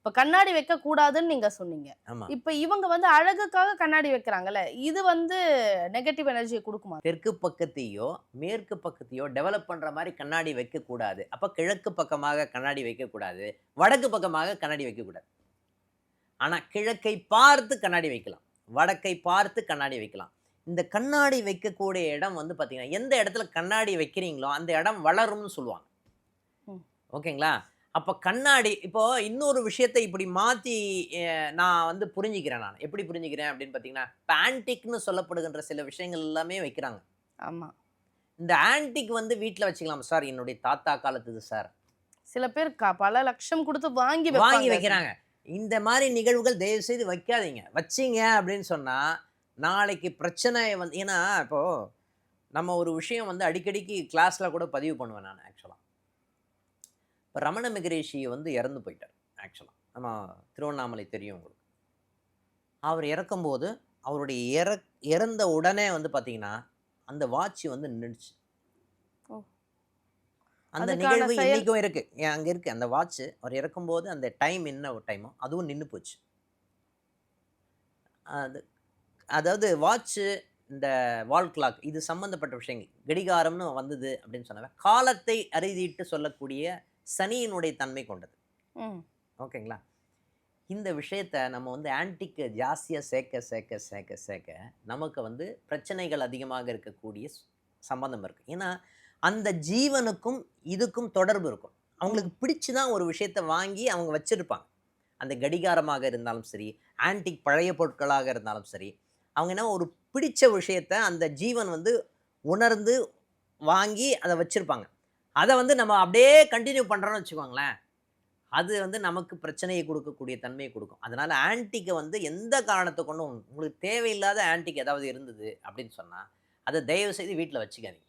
இப்ப கண்ணாடி வைக்க கூடாதுன்னு நீங்க சொன்னீங்க. ஆமா. இப்ப இவங்க வந்து அழகுக்காக கண்ணாடி வைக்கிறாங்கல்ல. இது வந்து நெகட்டிவ் எனர்ஜிய குடுக்குமா? தெற்கு பக்கத்தையோ, மேற்கு பக்கத்தையோ டெவலப் பண்ற மாரி கண்ணாடி வைக்கக்கூடாது. அப்ப கிழக்கு பக்கமாக கண்ணாடி வைக்கக்கூடாது. வடக்கு பக்கமாக கண்ணாடி வைக்கக்கூடாது. ஆனா கிழக்கை பார்த்து கண்ணாடி வைக்கலாம். வடக்கை பார்த்து கண்ணாடி வைக்கலாம். இந்த கண்ணாடி வைக்கக்கூடிய இடம் வந்து பார்த்தீங்கன்னா, எந்த இடத்துல கண்ணாடி வைக்கிறீங்களோ, அந்த இடம் வளரும்னு சொல்லுவாங்க. ம். ஓகேங்களா? அப்ப கண்ணாடி இப்போ இன்னொரு விஷயத்த இப்படி மாத்தி நான் வந்து புரிஞ்சுக்கிறேன் நானு. எப்படி புரிஞ்சுக்கிறேன் அப்படின்னு பார்த்தீங்கன்னா, இப்ப ஆன்டிக்ன்னு சொல்லப்படுகின்ற சில விஷயங்கள் எல்லாமே வைக்கிறாங்க. ஆமா. இந்த ஆன்டிக் வந்து வீட்ல வச்சுக்கலாம். சார் என்னுடைய தாத்தா காலத்துது சார். சில பேர் பல லட்சம் குடுத்து வாங்கி வாங்கி வைப்பாங்க. வைக்கிறாங்க. இந்த மாரி நிகழ்வுகள் தயவு செய்து வைக்காதீங்க. வச்சீங்க அப்படின்னு சொன்னா, நாளைக்கு பிரச்சனை வந்து ஏன்னா இப்போ நம்ம ஒரு விஷயம் வந்து அடிக்கடிக்கு கிளாஸ்ல கூட பதிவு பண்ணுவேன் நானு ஆக்சுவலா. இப்ப ரமண மகரிஷி வந்து இறந்து போயிட்டார் ஆக்சுவலா. நம்ம திருவண்ணாமலை தெரியும் உங்களுக்கு. அவர் இறக்கும்போது, அவருடைய இறந்த உடனே வந்து பார்த்தீங்கன்னா, அந்த வாட்ச் வந்து நின்னுடுச்சு. ஓ! அந்த அதுக்கான நிகழ்வு செயல் இன்னைக்கும் இருக்கு. அங்க இருக்கு. அந்த வாட்ச் அவர் இறக்கும்போது அந்த டைம் என்ன டைமோ, அதுவும் நின்னு போச்சு. அது அதாவது வாட்ச்சு, இந்த வால் கிளாக் இது சம்மந்தப்பட்ட விஷயங்கள். கடிகாரம்னு வந்தது அப்படின்னு சொன்னாவே, காலத்தை அறிதிட்டு சொல்லக்கூடிய சனியினுடைய தன்மை கொண்டது. ம். ஓகேங்களா? இந்த விஷயத்த நம்ம வந்து ஆன்டிக் ஜாஸ்தியா சேர்க்க, நமக்கு வந்து பிரச்சனைகள் அதிகமாக இருக்கக்கூடிய சம்மந்தம் இருக்கு. ஏன்னா, அந்த ஜீவனுக்கும், இதுக்கும் தொடர்பு இருக்கும். அவங்களுக்கு ம். பிடிச்சு தான் ஒரு விஷயத்த வாங்கி அவங்க வச்சிருப்பாங்க. அந்த கடிகாரமாக இருந்தாலும் சரி, ஆன்டிக் பழைய பொருட்களாக இருந்தாலும் சரி, அவங்க என்ன ஒரு பிடிச்ச விஷயத்த அந்த ஜீவன் வந்து உணர்ந்து வாங்கி அத வச்சிருப்பாங்க. அத வந்து நம்ம அப்படியே கன்டின்யூ பண்றோம்னு வச்சுக்கோங்களேன், அது வந்து நமக்கு பிரச்சனைய குடுக்கக்கூடிய தன்மைய குடுக்கும். அதனால ஆன்டிக்க வந்து எந்த காரணத்த கொண்டும் உங்களுக்கு தேவையில்லாத ஆன்டிக் ஏதாவது இருந்தது அப்படின்னு சொன்னா, அத தயவு செய்து வீட்ல வச்சுக்காதீங்க.